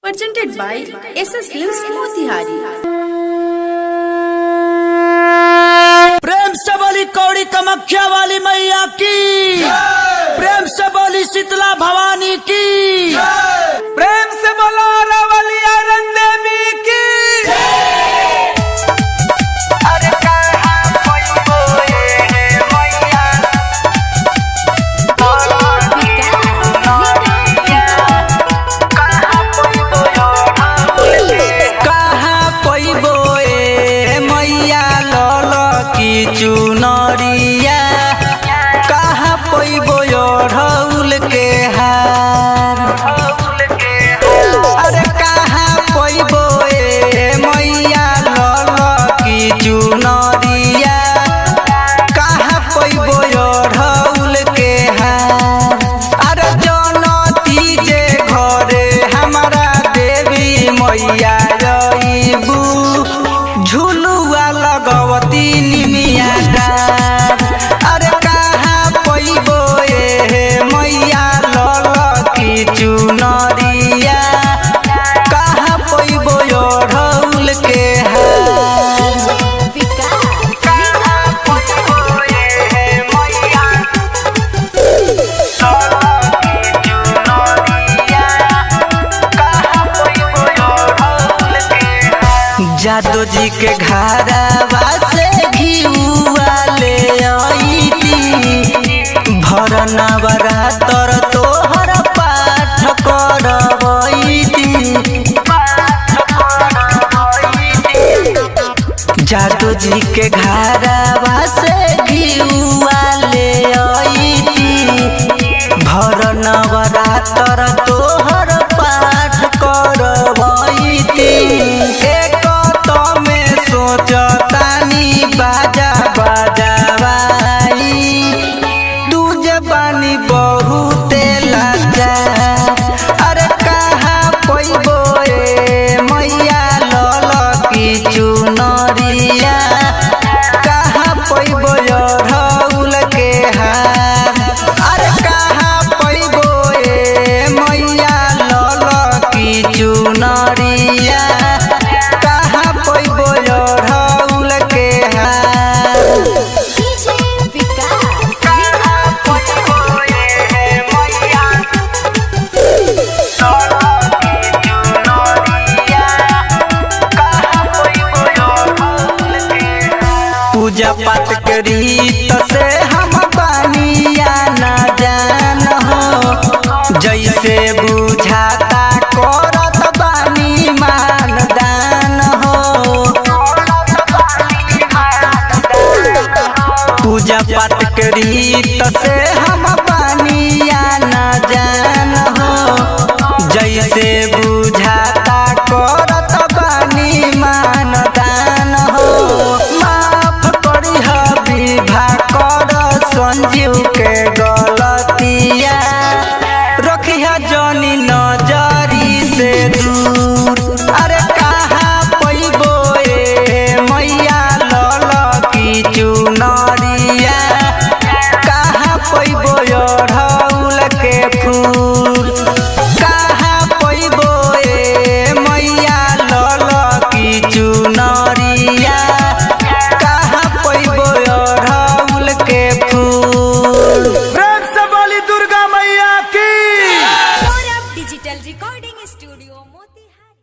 presented by SS Films Motihari। प्रेम से बोली कौड़ी कामाख्या वाली मैया की, प्रेम से बोली शीतला भवानी की, प्रेम से बोलो रावली आयरन देवी की। चुनरिया कहाँ पैबो ढौल के हार, अरे कहाँ पैबो मैया लल की चुनरिया, कहाँ पैबो ढौल के हार। अरे जनती जे घरे हमारा देवी मैया जईबू, झुलुआ लगवती निमिया डार। अरे कहाँ पैबो मैया लल की चुनरिया, कहाँ पैबो ढौल के हार। कहाँ पैबो मैया जादो जी के घरवा से घिउआ ले अइती, भर नवरात्र तोहर पाठ करवैती। जादो जी के घरवा से घिउआ ले अइती, भर नवरात्र तोहर पाठ करवैती। सोचतानी बाजा बाजावाई, तुझे बानी बहुते लाचार। अरे कहाँ पैबो मैया लल की चुनरिया, कहाँ पैबो ढौल के हार। अरे कहाँ पैबो मैया लल की चुनरिया, कहाँ पैबो ढौल के हार। कहाँ पैबो मैया पूजा पाठ के रीत से हम बानिया न जान हो, जैसे बुझाता करत बानी मानदान हो। पूजा पाठ के रीत से हम बानिया न जान हो, जैसे बुझाता करत बानी मानदान हो। माफ करिह विभा कर संजीव के गलतिया, रखिह जनी नजरी से दूर। अरे कहाँ पैबो मैया लल की चुनरिया, कहाँ पैबो ढौल के फूल। कहाँ पैबो मैया लल की चुनरिया, कहाँ पैबो ढौल के फूल। प्रेम से बोली दुर्गा मैया की। Digital recording studio Motihari.